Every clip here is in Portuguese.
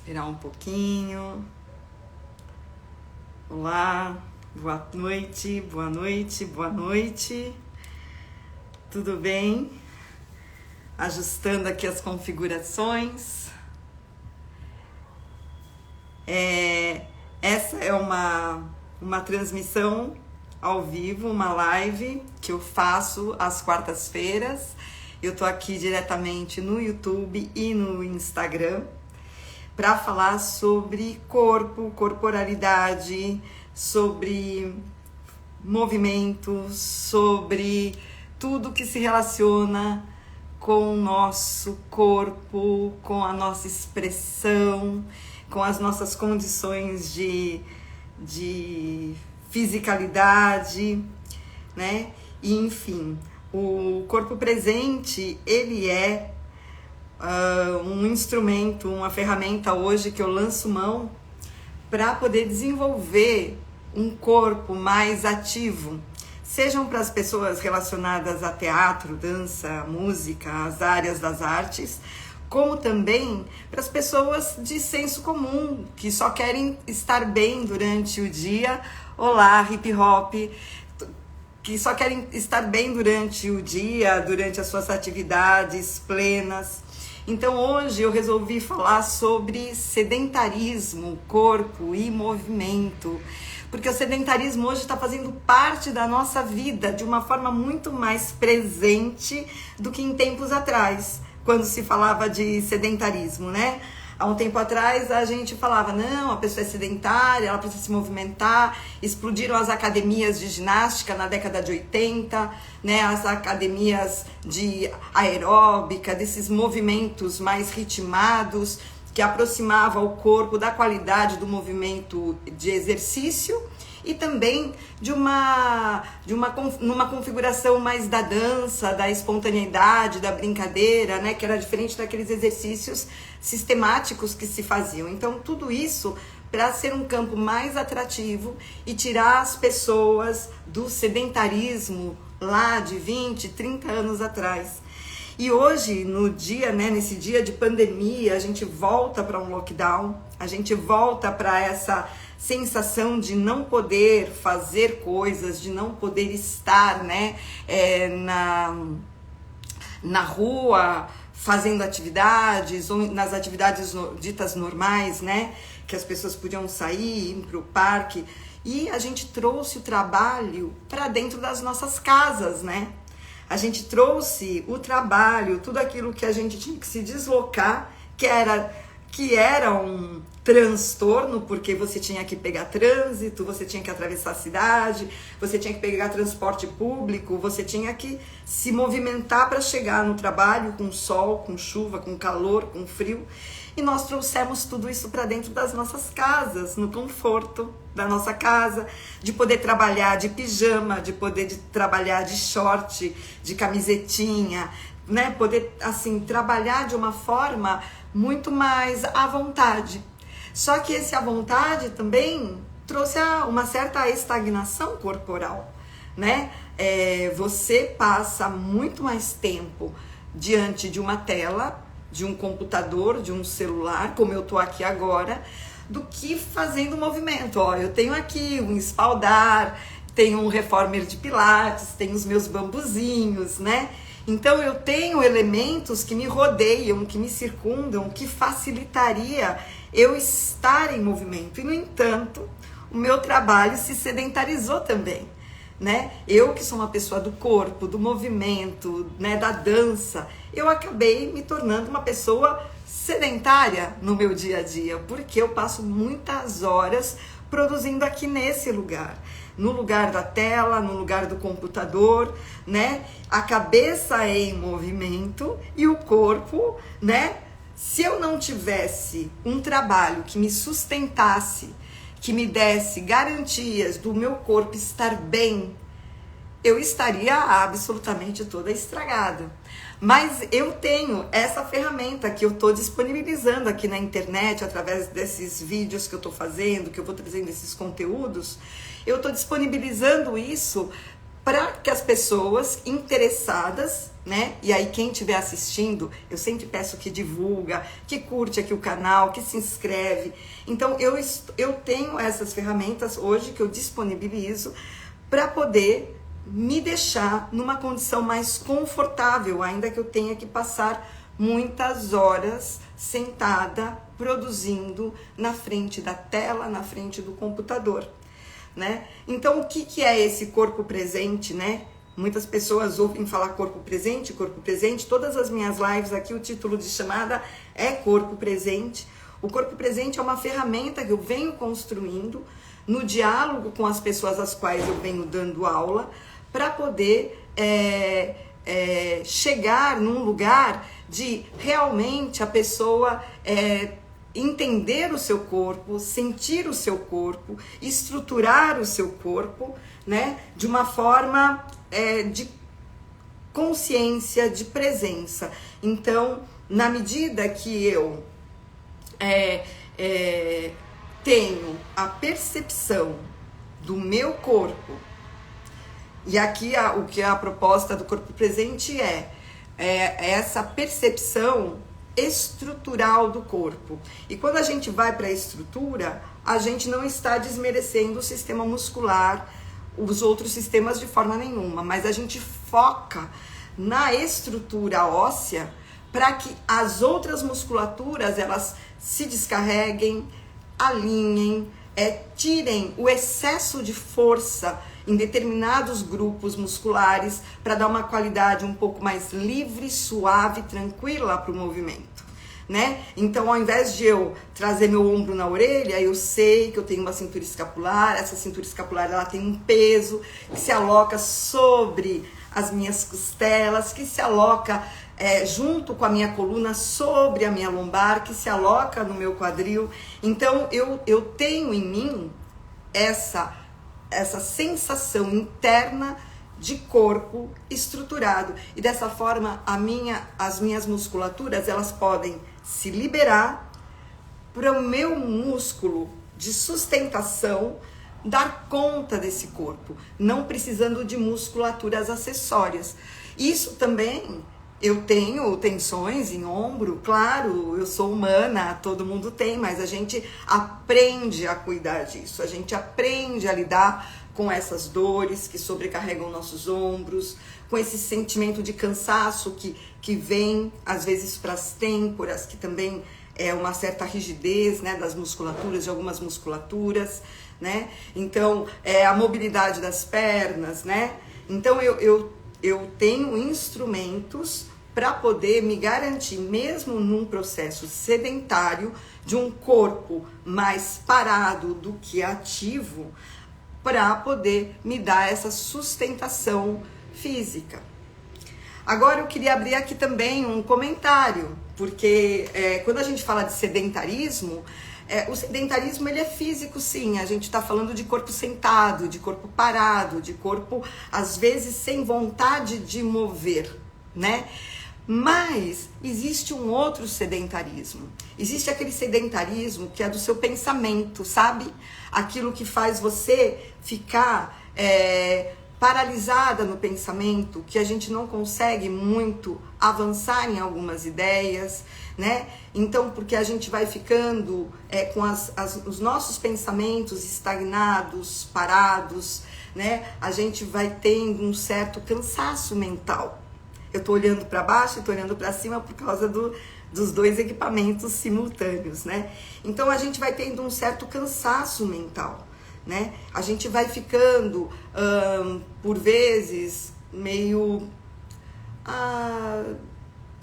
Esperar um pouquinho. Olá, boa noite, boa noite, boa noite. Tudo bem? Ajustando aqui as configurações. Essa é uma transmissão ao vivo, uma live que eu faço às quartas-feiras. Eu tô aqui diretamente no YouTube e no Instagram para falar sobre corpo, corporalidade, sobre movimentos, sobre tudo que se relaciona com o nosso corpo, com a nossa expressão, com as nossas condições de fisicalidade, né? E, enfim, o corpo presente, ele é um instrumento, uma ferramenta hoje que eu lanço mão para poder desenvolver um corpo mais ativo, sejam para as pessoas relacionadas a teatro, dança, música, as áreas das artes, como também para as pessoas de senso comum, que só querem estar bem durante o dia. Olá, hip hop! Que só querem estar bem durante o dia, durante as suas atividades plenas. Então hoje eu resolvi falar sobre sedentarismo, corpo e movimento, porque o sedentarismo hoje está fazendo parte da nossa vida de uma forma muito mais presente do que em tempos atrás, quando se falava de sedentarismo, né? Há um tempo atrás a gente falava, não, a pessoa é sedentária, ela precisa se movimentar. Explodiram as academias de ginástica na década de 80, né? As academias de aeróbica, desses movimentos mais ritmados, que aproximava o corpo da qualidade do movimento de exercício e também numa configuração mais da dança, da espontaneidade, da brincadeira, né, que era diferente daqueles exercícios sistemáticos que se faziam. Então, tudo isso para ser um campo mais atrativo e tirar as pessoas do sedentarismo lá de 20, 30 anos atrás. E hoje, no dia, né, nesse dia de pandemia, a gente volta para um lockdown, a gente volta para essa sensação de não poder fazer coisas, de não poder estar, né, na rua fazendo atividades, ou nas atividades ditas normais, né, que as pessoas podiam sair, ir para o parque. E a gente trouxe o trabalho para dentro das nossas casas, né? A gente trouxe o trabalho, tudo aquilo que a gente tinha que se deslocar, que era um transtorno, porque você tinha que pegar trânsito, você tinha que atravessar a cidade, você tinha que pegar transporte público, você tinha que se movimentar para chegar no trabalho com sol, com chuva, com calor, com frio. E nós trouxemos tudo isso para dentro das nossas casas, no conforto da nossa casa, de poder trabalhar de pijama, de poder trabalhar de short, de camisetinha, né? Poder, assim, trabalhar de uma forma muito mais à vontade. Só que esse à vontade também trouxe uma certa estagnação corporal, né? Você passa muito mais tempo diante de uma tela, de um computador, de um celular, como eu tô aqui agora, do que fazendo movimento. Ó, eu tenho aqui um espaldar, tenho um reformer de pilates, tenho os meus bambuzinhos, né? Então eu tenho elementos que me rodeiam, que me circundam, que facilitaria eu estar em movimento. E, no entanto, o meu trabalho se sedentarizou também, né? Eu que sou uma pessoa do corpo, do movimento, né, da dança, eu acabei me tornando uma pessoa sedentária no meu dia a dia, porque eu passo muitas horas produzindo aqui nesse lugar, no lugar da tela, no lugar do computador, né? A cabeça é em movimento e o corpo, né? Se eu não tivesse um trabalho que me sustentasse, que me desse garantias do meu corpo estar bem, eu estaria absolutamente toda estragada. Mas eu tenho essa ferramenta que eu estou disponibilizando aqui na internet, através desses vídeos que eu estou fazendo, que eu vou trazendo esses conteúdos, eu estou disponibilizando isso para que as pessoas interessadas, né? E aí quem estiver assistindo, eu sempre peço que divulga, que curte aqui o canal, que se inscreve. Então eu tenho essas ferramentas hoje que eu disponibilizo para poder me deixar numa condição mais confortável, ainda que eu tenha que passar muitas horas sentada produzindo na frente da tela, na frente do computador, né? Então o que é esse corpo presente, né? Muitas pessoas ouvem falar corpo presente, todas as minhas lives aqui, o título de chamada é corpo presente. O corpo presente é uma ferramenta que eu venho construindo no diálogo com as pessoas às quais eu venho dando aula, para poder chegar num lugar de realmente a pessoa entender o seu corpo, sentir o seu corpo, estruturar o seu corpo, né, de uma forma de consciência, de presença. Então, na medida que eu tenho a percepção do meu corpo, e aqui o que a proposta do corpo presente é essa percepção estrutural do corpo. E quando a gente vai para a estrutura, a gente não está desmerecendo o sistema muscular, os outros sistemas de forma nenhuma, mas a gente foca na estrutura óssea para que as outras musculaturas elas se descarreguem, alinhem, tirem o excesso de força em determinados grupos musculares para dar uma qualidade um pouco mais livre, suave, tranquila para o movimento, né? Então, ao invés de eu trazer meu ombro na orelha, eu sei que eu tenho uma cintura escapular, essa cintura escapular ela tem um peso que se aloca sobre as minhas costelas, que se aloca junto com a minha coluna sobre a minha lombar, que se aloca no meu quadril. Então, eu tenho em mim essa sensação interna de corpo estruturado, e dessa forma as minhas musculaturas elas podem se liberar para o meu músculo de sustentação dar conta desse corpo, não precisando de musculaturas acessórias. Isso também, eu tenho tensões em ombro, claro, eu sou humana, todo mundo tem, mas a gente aprende a cuidar disso, a gente aprende a lidar com essas dores que sobrecarregam nossos ombros, com esse sentimento de cansaço que vem, às vezes, para as têmporas, que também é uma certa rigidez, né, das musculaturas, de algumas musculaturas, né? Então, a mobilidade das pernas, né? Então, eu tenho instrumentos para poder me garantir, mesmo num processo sedentário, de um corpo mais parado do que ativo, para poder me dar essa sustentação física. Agora eu queria abrir aqui também um comentário, porque quando a gente fala de sedentarismo, o sedentarismo ele é físico, sim. A gente está falando de corpo sentado, de corpo parado, de corpo às vezes sem vontade de mover, né? Mas existe um outro sedentarismo. Existe aquele sedentarismo que é do seu pensamento, sabe? Aquilo que faz você ficar paralisada no pensamento, que a gente não consegue muito avançar em algumas ideias, né? Então, porque a gente vai ficando com os nossos pensamentos estagnados, parados, né? A gente vai tendo um certo cansaço mental. Eu tô olhando para baixo e tô olhando para cima por causa dos dois equipamentos simultâneos, né? Então, a gente vai tendo um certo cansaço mental, né? A gente vai ficando, por vezes, meio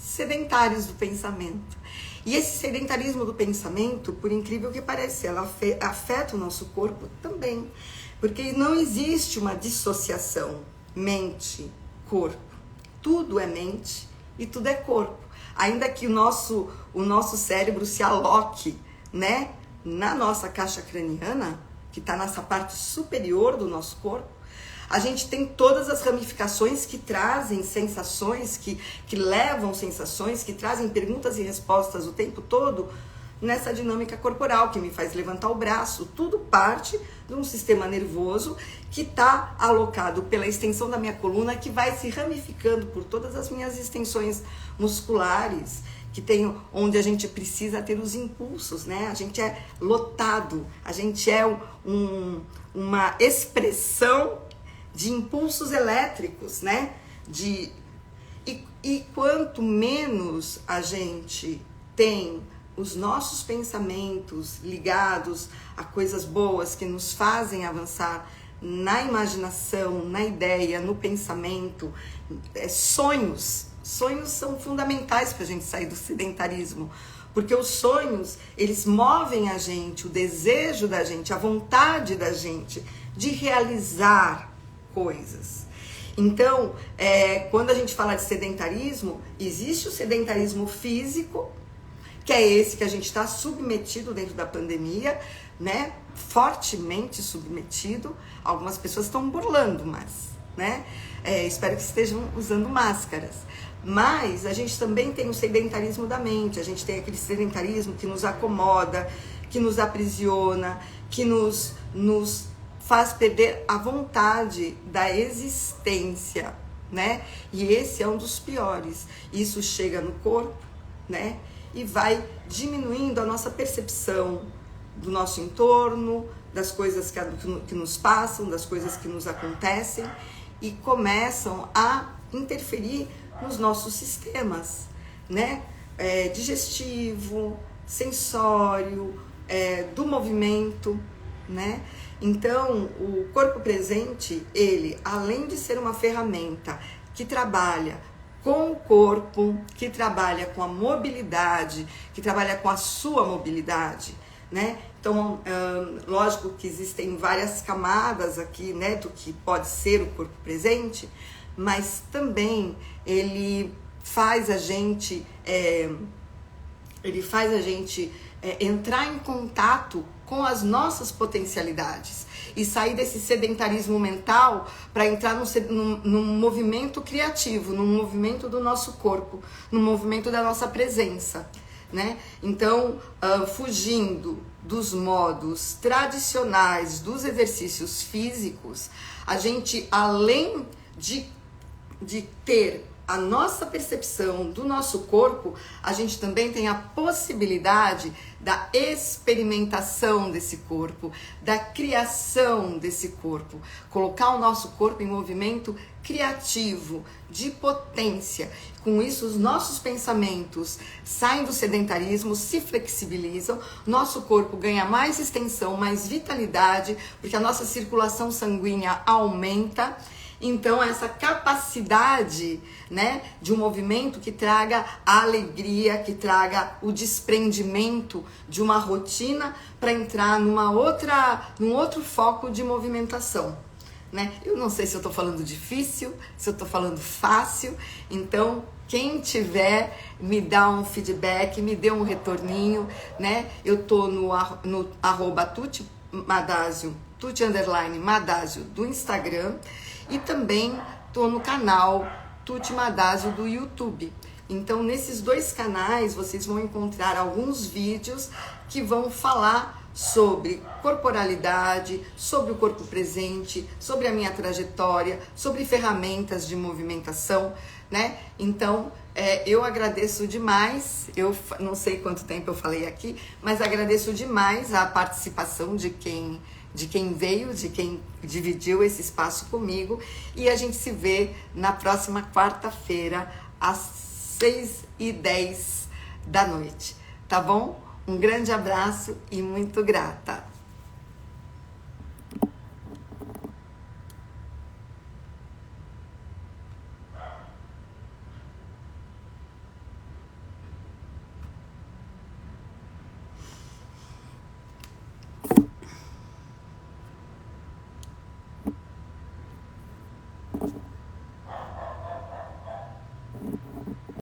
sedentários do pensamento. E esse sedentarismo do pensamento, por incrível que pareça, ela afeta o nosso corpo também. Porque não existe uma dissociação mente-corpo. Tudo é mente e tudo é corpo. Ainda que o nosso cérebro se aloque, né, na nossa caixa craniana, que está nessa parte superior do nosso corpo, a gente tem todas as ramificações que trazem sensações, que levam sensações, que trazem perguntas e respostas o tempo todo nessa dinâmica corporal, que me faz levantar o braço. Tudo parte de um sistema nervoso que está alocado pela extensão da minha coluna, que vai se ramificando por todas as minhas extensões musculares, que tem, onde a gente precisa ter os impulsos, né? A gente é lotado, a gente é uma expressão de impulsos elétricos, né? E quanto menos a gente tem os nossos pensamentos ligados a coisas boas que nos fazem avançar na imaginação, na ideia, no pensamento, sonhos são fundamentais para a gente sair do sedentarismo, porque os sonhos, eles movem a gente, o desejo da gente, a vontade da gente de realizar coisas. Então, quando a gente fala de sedentarismo, existe o sedentarismo físico, que é esse que a gente está submetido dentro da pandemia, né? Fortemente submetido. Algumas pessoas estão burlando, mas, né? Espero que estejam usando máscaras. Mas a gente também tem o sedentarismo da mente, a gente tem aquele sedentarismo que nos acomoda, que nos aprisiona, que nos faz perder a vontade da existência, né? E esse é um dos piores. Isso chega no corpo, né? E vai diminuindo a nossa percepção do nosso entorno, das coisas que nos passam, das coisas que nos acontecem, e começam a interferir nos nossos sistemas, né? Digestivo, sensório, do movimento, né? Então, o corpo presente, ele, além de ser uma ferramenta que trabalha com o corpo, que trabalha com a mobilidade, que trabalha com a sua mobilidade, né? Então, lógico que existem várias camadas aqui, né, do que pode ser o corpo presente, mas também ele faz a gente, entrar em contato com as nossas potencialidades e sair desse sedentarismo mental para entrar num movimento criativo, num movimento do nosso corpo, num movimento da nossa presença, né? Então, fugindo dos modos tradicionais dos exercícios físicos, a gente, além de ter a nossa percepção do nosso corpo, a gente também tem a possibilidade da experimentação desse corpo, da criação desse corpo, colocar o nosso corpo em movimento criativo, de potência. Com isso, os nossos pensamentos saem do sedentarismo, se flexibilizam, nosso corpo ganha mais extensão, mais vitalidade, porque a nossa circulação sanguínea aumenta. Então, essa capacidade, né, de um movimento que traga a alegria, que traga o desprendimento de uma rotina para entrar num outro foco de movimentação, né? Eu não sei se eu estou falando difícil, se eu estou falando fácil, então quem tiver, me dá um feedback, me dê um retorninho, né? Eu tô no @tuti_madásio, tuti_madásio do Instagram, e também tô no canal Tuti Madásio do YouTube. Então, nesses dois canais, vocês vão encontrar alguns vídeos que vão falar sobre corporalidade, sobre o corpo presente, sobre a minha trajetória, sobre ferramentas de movimentação, né? Então, eu agradeço demais, eu não sei quanto tempo eu falei aqui, mas agradeço demais a participação de quem veio, de quem dividiu esse espaço comigo, e a gente se vê na próxima quarta-feira, às 6h10 da noite, tá bom? Um grande abraço e muito grata!